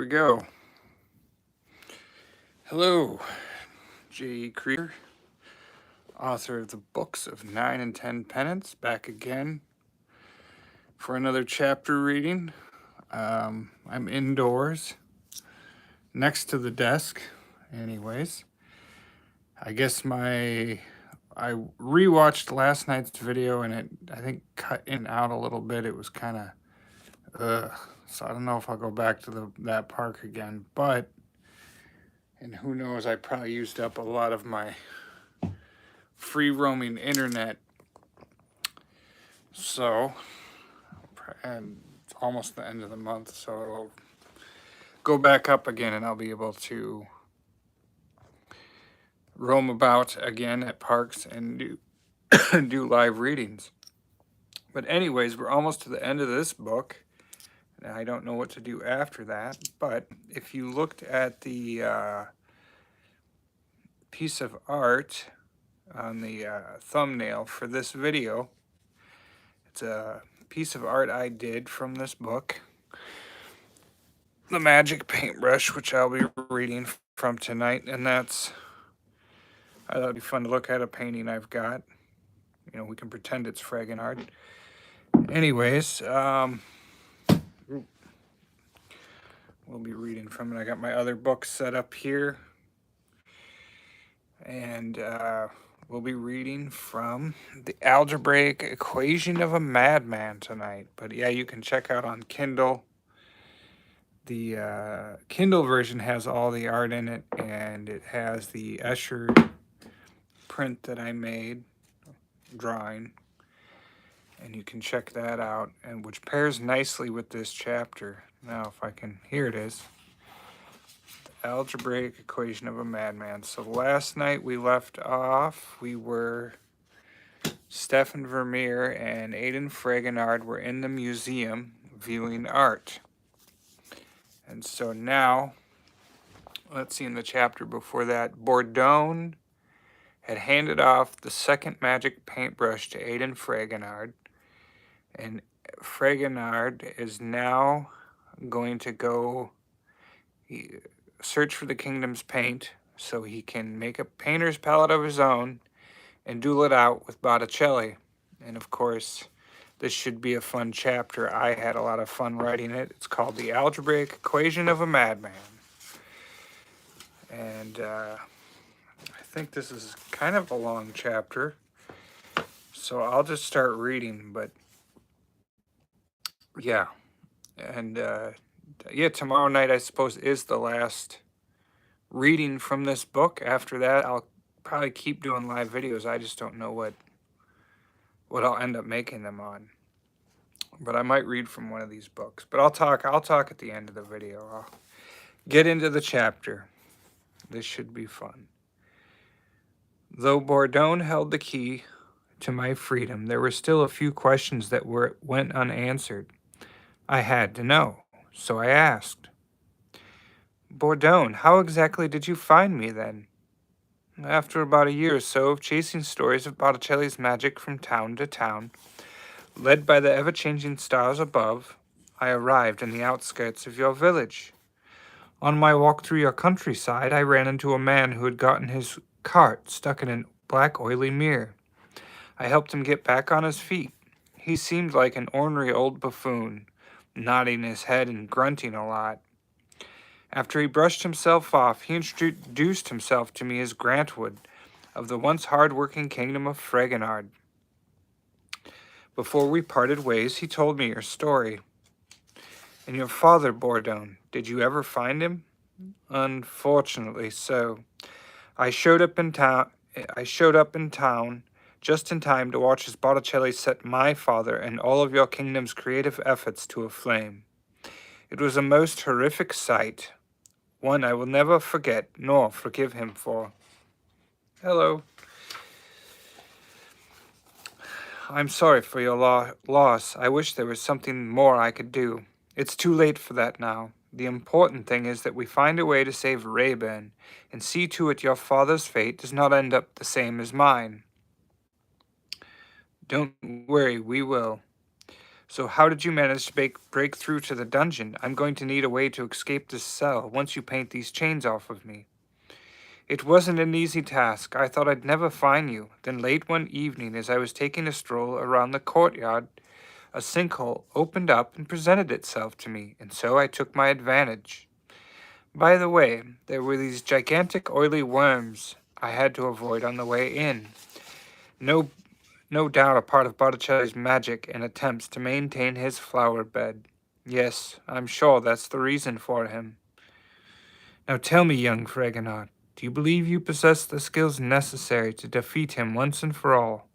we go. Hello, J.E. Krieger, author of the books of 9 and 10 Penance, back again for another chapter reading. I'm indoors, next to the desk, anyways. I guess I rewatched last night's video and it, I think, cut in and out a little bit. It was kind of, so I don't know if I'll go back to that park again, but, and who knows, I probably used up a lot of my free roaming internet. So, and it's almost the end of the month, so it'll go back up again and I'll be able to roam about again at parks and do live readings. But anyways, we're almost to the end of this book. And I don't know what to do after that, but if you looked at the piece of art on the thumbnail for this video, it's a piece of art I did from this book, the magic paintbrush, which I'll be reading from tonight, and I thought it'd be fun to look at a painting I've got. You know, we can pretend it's Fragonard. Anyways, we'll be reading from it. I got my other books set up here, and we'll be reading from the Algebraic Equation of a Madman tonight. But yeah, you can check out on Kindle. The Kindle version has all the art in it, and it has the Escher print that I made, drawing, and you can check that out, and which pairs nicely with this chapter. Now, if I can, here it is. The Algebraic Equation of a Madman. So last night we left off, we were, Stefan Vermeer and Aidan Fragonard were in the museum viewing art. And so now, let's see, in the chapter before that, Bourdon had handed off the second magic paintbrush to Aidan Fragonard, and Fragonard is now going to go search for the kingdom's paint so he can make a painter's palette of his own and duel it out with Botticelli. And of course, this should be a fun chapter. I had a lot of fun writing it. It's called The Algebraic Equation of a Madman. And I think this is kind of a long chapter, so I'll just start reading. But yeah, and yeah, tomorrow night I suppose is the last reading from this book. After that, I'll probably keep doing live videos. I just don't know what I'll end up making them on. But I might read from one of these books. But I'll talk at the end of the video. I'll get into the chapter. This should be fun. Though Bourdon held the key to my freedom, there were still a few questions that went unanswered. I had to know, so I asked. Bourdon, how exactly did you find me then? After about a year or so of chasing stories of Botticelli's magic from town to town, led by the ever-changing stars above, I arrived in the outskirts of your village. On my walk through your countryside, I ran into a man who had gotten his cart stuck in a black oily mirror. I helped him get back on his feet. He seemed like an ornery old buffoon, nodding his head and grunting a lot. After he brushed himself off, he introduced himself to me as Grantwood, of the once hard-working kingdom of Fragonard. Before we parted ways, he told me your story. And your father, Bourdon, did you ever find him? Unfortunately so. I showed up in town just in time to watch as Botticelli set my father and all of your kingdom's creative efforts to a flame. It was a most horrific sight, one I will never forget nor forgive him for. Hello. I'm sorry for your loss. I wish there was something more I could do. It's too late for that now. The important thing is that we find a way to save Rayburn and see to it your father's fate does not end up the same as mine. Don't worry, we will. So how did you manage to break through to the dungeon? I'm going to need a way to escape this cell once you paint these chains off of me. It wasn't an easy task. I thought I'd never find you. Then late one evening, as I was taking a stroll around the courtyard, a sinkhole opened up and presented itself to me, and so I took my advantage. By the way, there were these gigantic oily worms I had to avoid on the way in. No, no doubt a part of Botticelli's magic and attempts to maintain his flower bed. Yes, I'm sure that's the reason for him. Now tell me, young Fragonard, do you believe you possess the skills necessary to defeat him once and for all?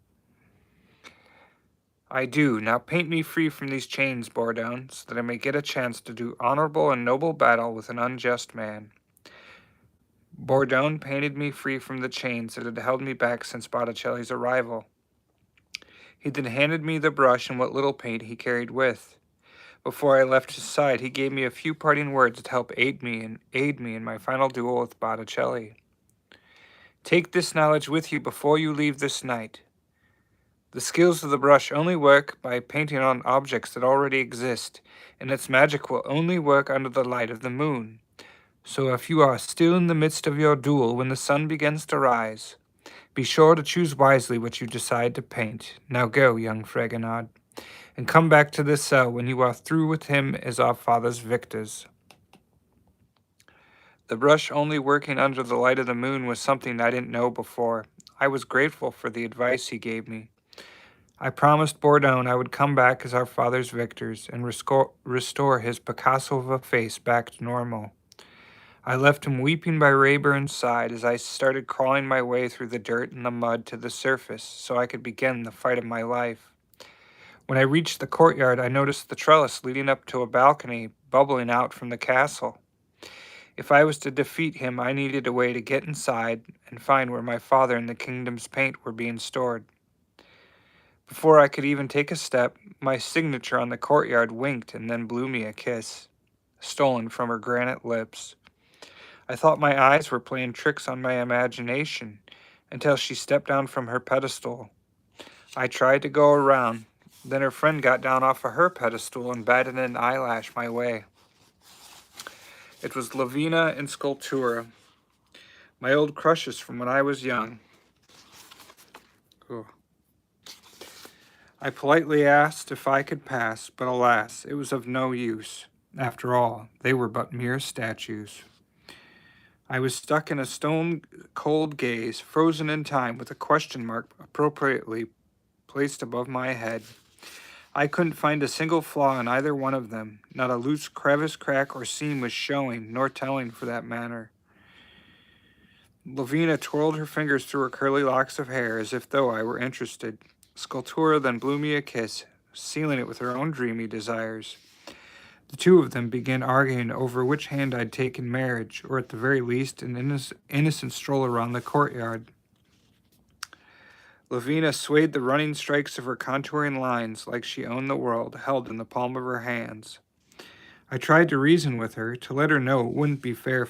I do. Now paint me free from these chains, Bourdon, so that I may get a chance to do honorable and noble battle with an unjust man. Bourdon painted me free from the chains that had held me back since Botticelli's arrival. He then handed me the brush and what little paint he carried with. Before I left his side, he gave me a few parting words to help aid me in my final duel with Botticelli. Take this knowledge with you before you leave this night. The skills of the brush only work by painting on objects that already exist, and its magic will only work under the light of the moon. So if you are still in the midst of your duel when the sun begins to rise, be sure to choose wisely what you decide to paint. Now go, young Fragonard, and come back to this cell when you are through with him as our father's victors. The brush only working under the light of the moon was something I didn't know before. I was grateful for the advice he gave me. I promised Bourdon I would come back as our father's victors and restore his Picasso of a face back to normal. I left him weeping by Rayburn's side as I started crawling my way through the dirt and the mud to the surface so I could begin the fight of my life. When I reached the courtyard, I noticed the trellis leading up to a balcony bubbling out from the castle. If I was to defeat him, I needed a way to get inside and find where my father and the kingdom's paint were being stored. Before I could even take a step, my signature on the courtyard winked and then blew me a kiss, stolen from her granite lips. I thought my eyes were playing tricks on my imagination until she stepped down from her pedestal. I tried to go around, then her friend got down off of her pedestal and batted an eyelash my way. It was Lavina and Sculptura, my old crushes from when I was young. Ugh. I politely asked if I could pass, but alas, it was of no use. After all, they were but mere statues. I was stuck in a stone-cold gaze, frozen in time, with a question mark appropriately placed above my head. I couldn't find a single flaw in either one of them. Not a loose crevice, crack, or seam was showing, nor telling for that matter. Lavina twirled her fingers through her curly locks of hair as if though I were interested. Sculptura then blew me a kiss, sealing it with her own dreamy desires. The two of them began arguing over which hand I'd take in marriage, or at the very least an innocent stroll around the courtyard. Lavina swayed the running strikes of her contouring lines like she owned the world, held in the palm of her hands. I tried to reason with her, to let her know it wouldn't be fair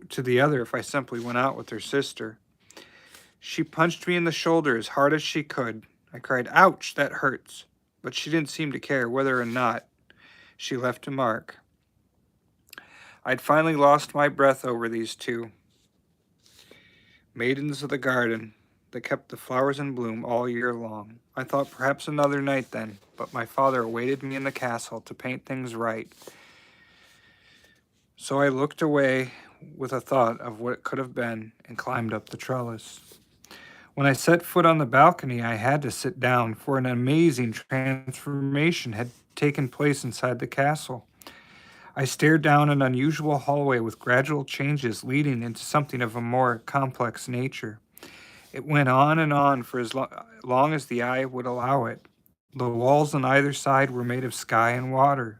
to the other if I simply went out with her sister. She punched me in the shoulder as hard as she could. I cried, "Ouch, that hurts," but she didn't seem to care whether or not she left a mark. I'd finally lost my breath over these two maidens of the garden that kept the flowers in bloom all year long. I thought perhaps another night then, but my father awaited me in the castle to paint things right. So I looked away with a thought of what could have been and climbed up the trellis. When I set foot on the balcony, I had to sit down, for an amazing transformation had taken place inside the castle. I stared down an unusual hallway with gradual changes leading into something of a more complex nature. It went on and on for as long as the eye would allow it. The walls on either side were made of sky and water.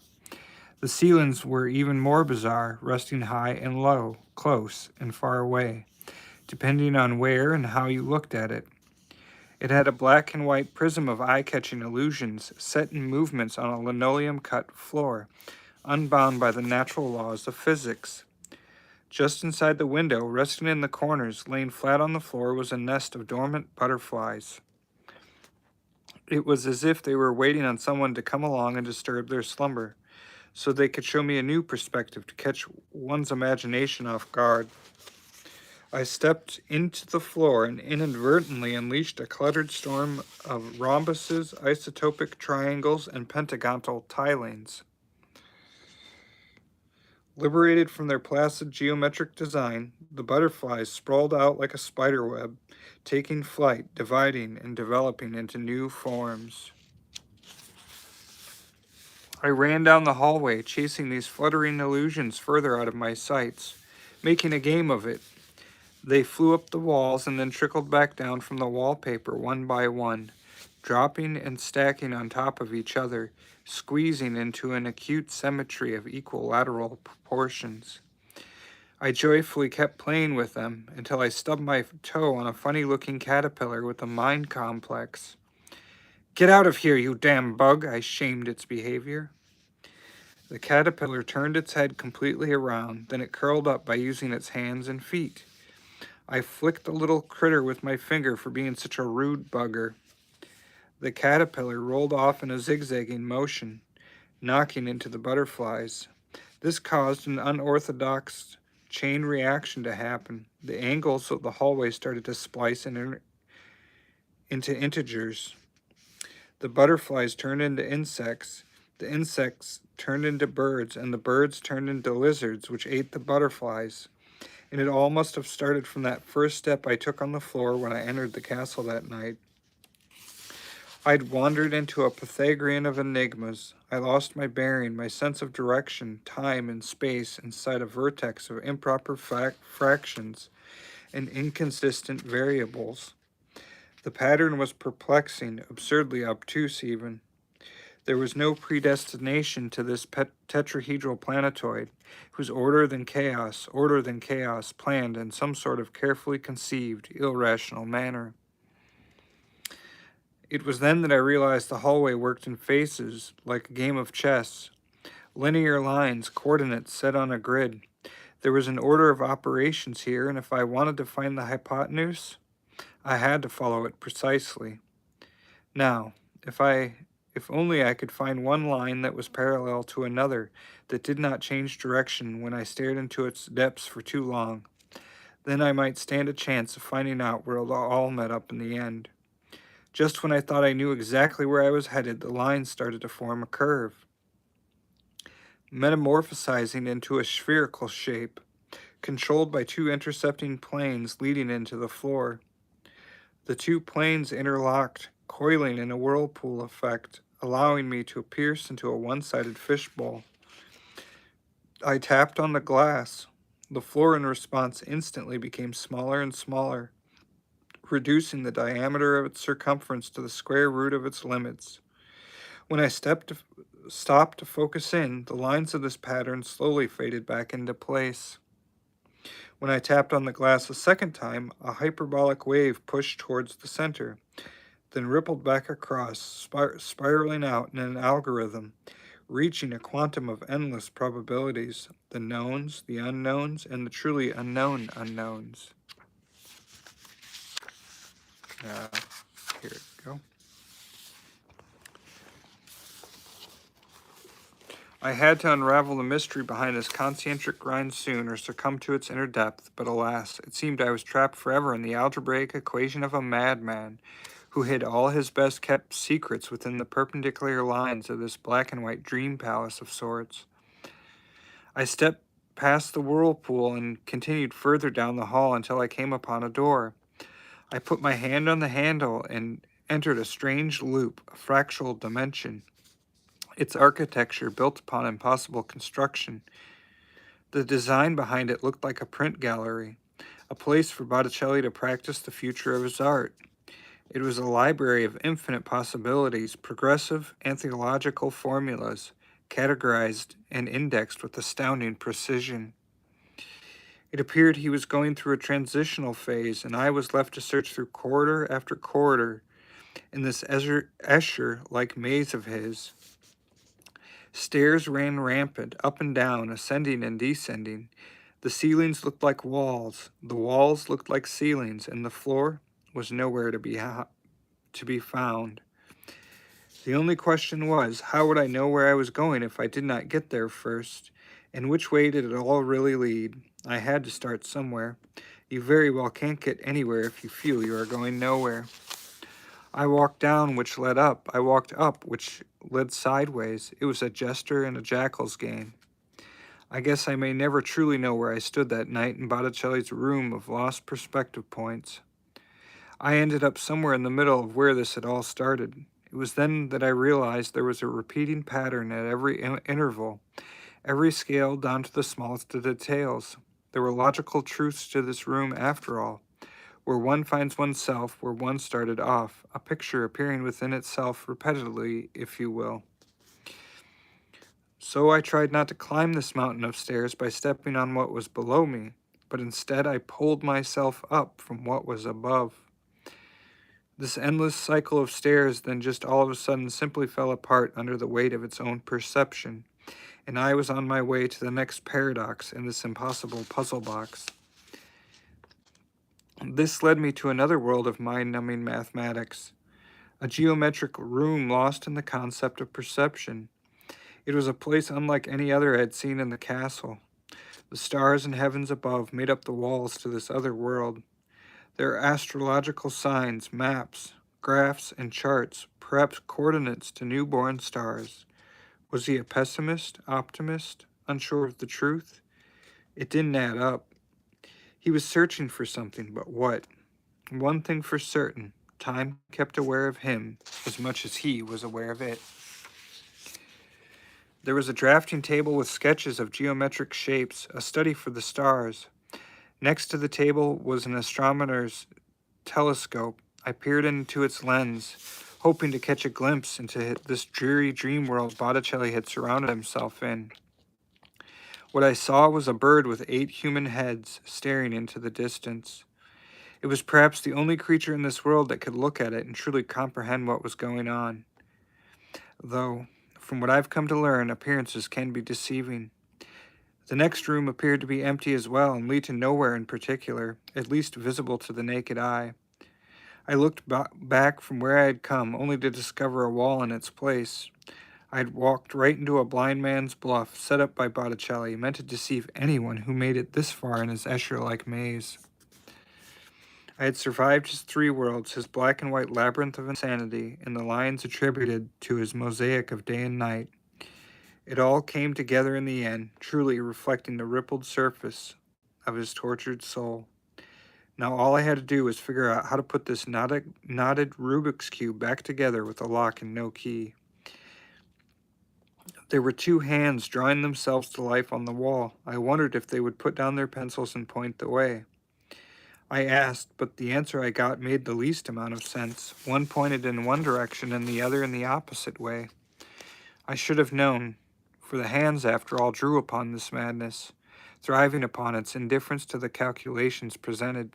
The ceilings were even more bizarre, resting high and low, close and far away, depending on where and how you looked at it. It had a black and white prism of eye-catching illusions, set in movements on a linoleum-cut floor, unbound by the natural laws of physics. Just inside the window, resting in the corners, laying flat on the floor, was a nest of dormant butterflies. It was as if they were waiting on someone to come along and disturb their slumber, so they could show me a new perspective to catch one's imagination off guard. I stepped into the floor and inadvertently unleashed a cluttered storm of rhombuses, isotopic triangles, and pentagonal tilings. Liberated from their placid geometric design, the butterflies sprawled out like a spider web, taking flight, dividing, and developing into new forms. I ran down the hallway, chasing these fluttering illusions further out of my sights, making a game of it. They flew up the walls and then trickled back down from the wallpaper one by one, dropping and stacking on top of each other, squeezing into an acute symmetry of equilateral proportions. I joyfully kept playing with them until I stubbed my toe on a funny-looking caterpillar with a mind complex. "Get out of here, you damn bug," I shamed its behavior. The caterpillar turned its head completely around, then it curled up by using its hands and feet. I flicked the little critter with my finger for being such a rude bugger. The caterpillar rolled off in a zigzagging motion, knocking into the butterflies. This caused an unorthodox chain reaction to happen. The angles of the hallway started to splice into integers. The butterflies turned into insects. The insects turned into birds, and the birds turned into lizards, which ate the butterflies. And it all must have started from that first step I took on the floor when I entered the castle that night. I'd wandered into a Pythagorean of enigmas. I lost my bearing, my sense of direction, time, and space inside a vertex of improper fractions and inconsistent variables. The pattern was perplexing, absurdly obtuse even. There was no predestination to this tetrahedral planetoid. It was order than chaos, planned in some sort of carefully conceived, irrational manner. It was then that I realized the hallway worked in phases, like a game of chess. Linear lines, coordinates set on a grid. There was an order of operations here, and if I wanted to find the hypotenuse, I had to follow it precisely. Now, if only I could find one line that was parallel to another, that did not change direction when I stared into its depths for too long, then I might stand a chance of finding out where it all met up in the end. Just when I thought I knew exactly where I was headed, the lines started to form a curve, metamorphosizing into a spherical shape, controlled by two intercepting planes leading into the floor. The two planes interlocked, coiling in a whirlpool effect, allowing me to pierce into a one-sided fishbowl. I tapped on the glass. The floor in response instantly became smaller and smaller, reducing the diameter of its circumference to the square root of its limits. When I stopped to focus in, the lines of this pattern slowly faded back into place. When I tapped on the glass a second time, a hyperbolic wave pushed towards the center, then rippled back across, spiraling out in an algorithm, reaching a quantum of endless probabilities, the knowns, the unknowns, and the truly unknown unknowns. Here we go. I had to unravel the mystery behind this concentric grind soon or succumb to its inner depth, but alas, it seemed I was trapped forever in the algebraic equation of a madman who hid all his best-kept secrets within the perpendicular lines of this black-and-white dream palace of sorts. I stepped past the whirlpool and continued further down the hall until I came upon a door. I put my hand on the handle and entered a strange loop, a fractal dimension. Its architecture built upon impossible construction. The design behind it looked like a print gallery, a place for Botticelli to practice the future of his art. It was a library of infinite possibilities, progressive anthological formulas, categorized and indexed with astounding precision. It appeared he was going through a transitional phase, and I was left to search through corridor after corridor in this Escher-like maze of his. Stairs ran rampant, up and down, ascending and descending. The ceilings looked like walls, the walls looked like ceilings, and the floor was nowhere to be found. The only question was, how would I know where I was going if I did not get there first? And which way did it all really lead? I had to start somewhere. You very well can't get anywhere if you feel you are going nowhere. I walked down, which led up. I walked up, which led sideways. It was a jester and a jackal's game. I guess I may never truly know where I stood that night in Botticelli's room of lost perspective points. I ended up somewhere in the middle of where this had all started. It was then that I realized there was a repeating pattern at every interval, every scale down to the smallest of details. There were logical truths to this room after all, where one finds oneself where one started off, a picture appearing within itself repeatedly, if you will. So I tried not to climb this mountain of stairs by stepping on what was below me, but instead I pulled myself up from what was above. This endless cycle of stairs then just all of a sudden simply fell apart under the weight of its own perception, and I was on my way to the next paradox in this impossible puzzle box. This led me to another world of mind-numbing mathematics, a geometric room lost in the concept of perception. It was a place unlike any other I had seen in the castle. The stars and heavens above made up the walls to this other world. There are astrological signs, maps, graphs, and charts, perhaps coordinates to newborn stars. Was he a pessimist, optimist, unsure of the truth? It didn't add up. He was searching for something, but what? One thing for certain, time kept aware of him as much as he was aware of it. There was a drafting table with sketches of geometric shapes, a study for the stars. Next to the table was an astronomer's telescope. I peered into its lens, hoping to catch a glimpse into this dreary dream world Botticelli had surrounded himself in. What I saw was a bird with 8 human heads staring into the distance. It was perhaps the only creature in this world that could look at it and truly comprehend what was going on. Though, from what I've come to learn, appearances can be deceiving. The next room appeared to be empty as well and lead to nowhere in particular, at least visible to the naked eye. I looked back from where I had come, only to discover a wall in its place. I had walked right into a blind man's bluff set up by Botticelli, meant to deceive anyone who made it this far in his Escher-like maze. I had survived his 3 worlds, his black and white labyrinth of insanity, and the lines attributed to his mosaic of day and night. It all came together in the end, truly reflecting the rippled surface of his tortured soul. Now all I had to do was figure out how to put this knotted Rubik's Cube back together with a lock and no key. There were 2 hands drawing themselves to life on the wall. I wondered if they would put down their pencils and point the way. I asked, but the answer I got made the least amount of sense. One pointed in one direction and the other in the opposite way. I should have known, for the hands, after all, drew upon this madness, thriving upon its indifference to the calculations presented.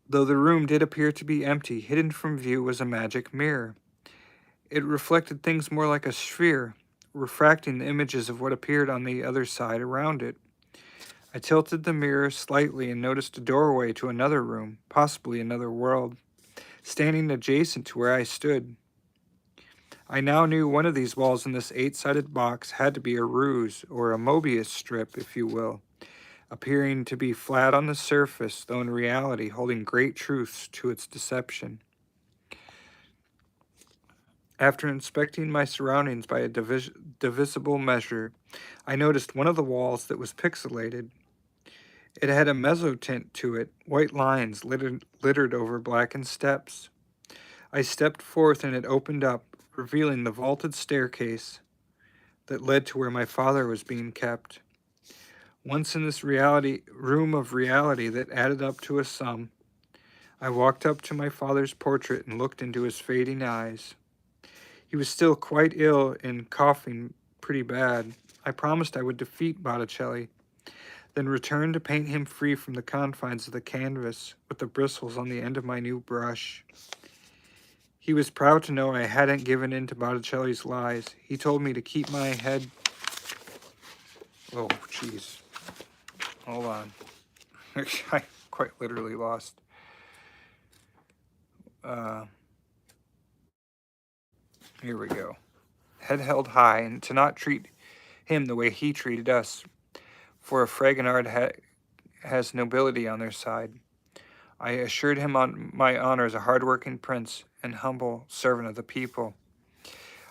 Though the room did appear to be empty, hidden from view was a magic mirror. It reflected things more like a sphere, refracting the images of what appeared on the other side around it. I tilted the mirror slightly and noticed a doorway to another room, possibly another world, standing adjacent to where I stood. I now knew one of these walls in this 8-sided box had to be a ruse, or a Mobius strip, if you will, appearing to be flat on the surface, though in reality holding great truths to its deception. After inspecting my surroundings by a divisible measure, I noticed one of the walls that was pixelated. It had a mezzotint to it, white lines littered over blackened steps. I stepped forth and it opened up, revealing the vaulted staircase that led to where my father was being kept. Once in this room of reality that added up to a sum, I walked up to my father's portrait and looked into his fading eyes. He was still quite ill and coughing pretty bad. I promised I would defeat Botticelli, then return to paint him free from the confines of the canvas with the bristles on the end of my new brush. He was proud to know I hadn't given in to Botticelli's lies. He told me to keep my head... Oh, jeez. Hold on. I quite literally lost. Here we go. Head held high, and to not treat him the way he treated us, for a Fragonard has nobility on their side. I assured him on my honor as a hard-working prince and humble servant of the people.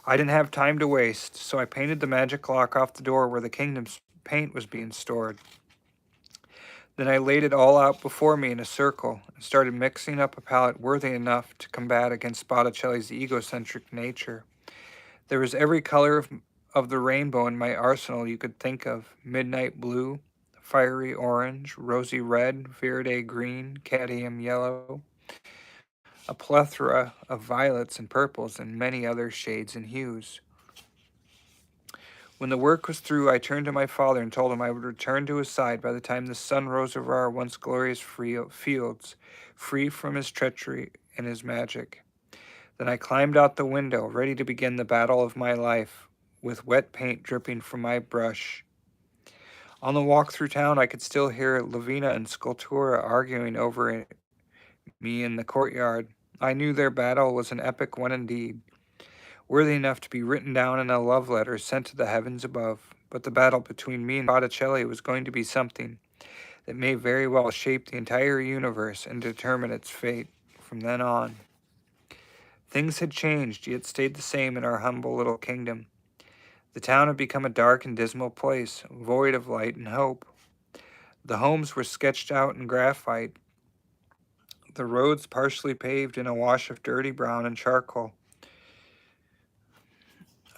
I didn't have time to waste, so I painted the magic lock off the door where the kingdom's paint was being stored. Then I laid it all out before me in a circle and started mixing up a palette worthy enough to combat against Botticelli's egocentric nature. There was every color of the rainbow in my arsenal you could think of: midnight blue, fiery orange, rosy red, verde green, cadmium yellow, a plethora of violets and purples, and many other shades and hues. When the work was through, I turned to my father and told him I would return to his side by the time the sun rose over our once glorious fields, free from his treachery and his magic. Then I climbed out the window, ready to begin the battle of my life, with wet paint dripping from my brush. On the walk through town, I could still hear Lavina and Sculptura arguing over me in the courtyard. I knew their battle was an epic one indeed, worthy enough to be written down in a love letter sent to the heavens above. But the battle between me and Botticelli was going to be something that may very well shape the entire universe and determine its fate from then on. Things had changed, yet stayed the same in our humble little kingdom. The town had become a dark and dismal place, void of light and hope. The homes were sketched out in graphite, the roads partially paved in a wash of dirty brown and charcoal.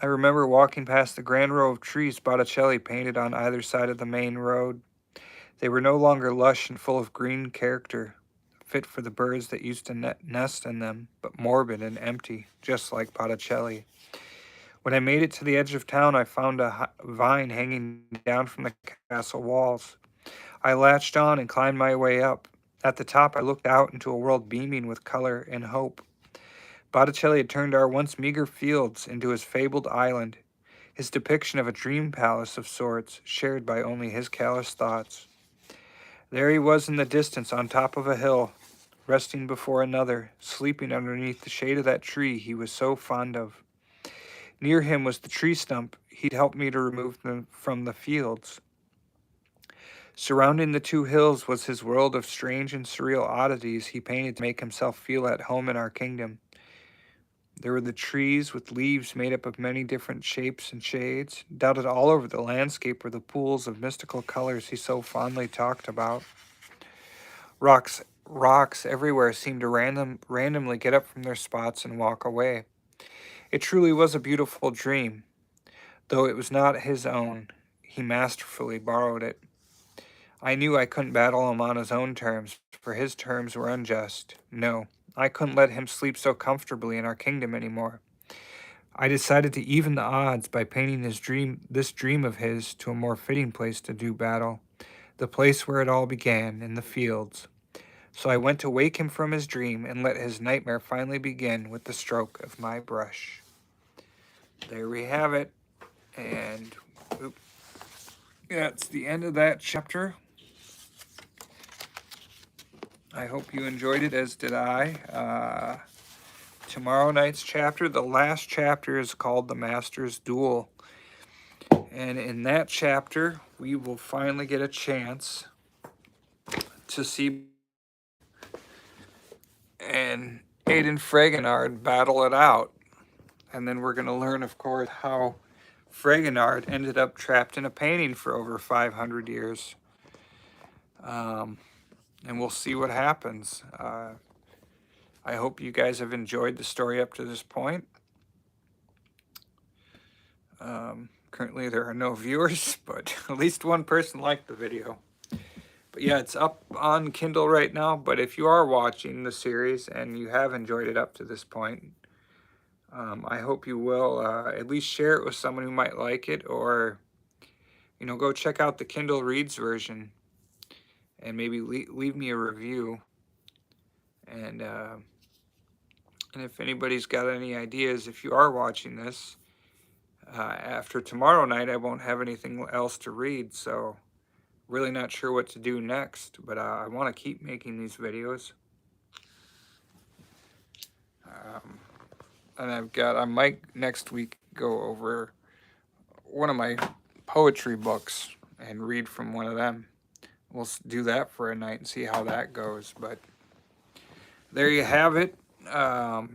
I remember walking past the grand row of trees Botticelli painted on either side of the main road. They were no longer lush and full of green character, fit for the birds that used to nest in them, but morbid and empty, just like Botticelli. When I made it to the edge of town, I found a vine hanging down from the castle walls. I latched on and climbed my way up. At the top, I looked out into a world beaming with color and hope. Botticelli had turned our once meager fields into his fabled island, his depiction of a dream palace of sorts, shared by only his callous thoughts. There he was in the distance on top of a hill, resting before another, sleeping underneath the shade of that tree he was so fond of. Near him was the tree stump he'd helped me to remove them from the fields. Surrounding the two hills was his world of strange and surreal oddities he painted to make himself feel at home in our kingdom. There were the trees with leaves made up of many different shapes and shades. Dotted all over the landscape were the pools of mystical colors he so fondly talked about. Rocks everywhere seemed to randomly get up from their spots and walk away. It truly was a beautiful dream, though it was not his own. He masterfully borrowed it. I knew I couldn't battle him on his own terms, for his terms were unjust. No, I couldn't let him sleep so comfortably in our kingdom anymore. I decided to even the odds by painting this dream of his to a more fitting place to do battle, the place where it all began, in the fields. So I went to wake him from his dream and let his nightmare finally begin with the stroke of my brush. There we have it, and that's the end of that chapter. I hope you enjoyed it, as did I. Tomorrow night's chapter, the last chapter, is called The Master's Duel. And in that chapter, we will finally get a chance to see and Aiden Fragonard battle it out. And then we're going to learn, of course, how Fragonard ended up trapped in a painting for over 500 years. And we'll see what happens. I hope you guys have enjoyed the story up to this point. Currently there are no viewers, but at least one person liked the video. But yeah, it's up on Kindle right now, but if you are watching the series and you have enjoyed it up to this point, I hope you will at least share it with someone who might like it, or, go check out the Kindle Reads version and maybe leave me a review. And if anybody's got any ideas, if you are watching this, after tomorrow night, I won't have anything else to read, so really not sure what to do next, but I want to keep making these videos. And I might next week go over one of my poetry books and read from one of them. We'll do that for a night and see how that goes. But there you have it. Yeah,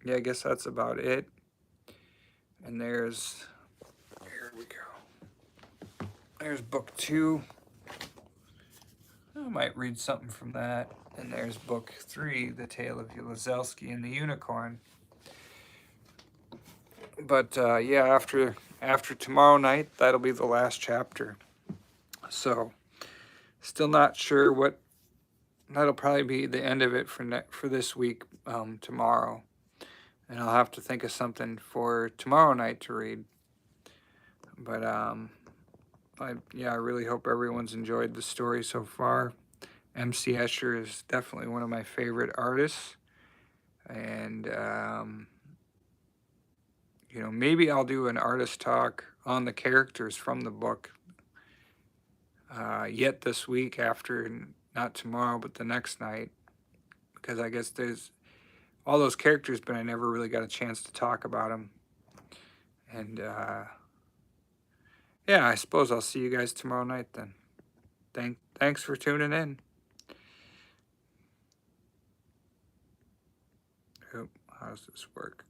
I guess that's about it. And here we go. There's book 2. I might read something from that. And there's book 3, The Tale of Yelizelsky and the Unicorn. But yeah, after tomorrow night, that'll be the last chapter. So, still not sure what. That'll probably be the end of it for this week. Tomorrow, and I'll have to think of something for tomorrow night to read. But I really hope everyone's enjoyed the story so far. MC Escher is definitely one of my favorite artists, and you know, maybe I'll do an artist talk on the characters from the book yet this week, after, not tomorrow, but the next night, because I guess there's all those characters, but I never really got a chance to talk about them. And yeah, I suppose I'll see you guys tomorrow night then. Thanks for tuning in. Oh, how does this work?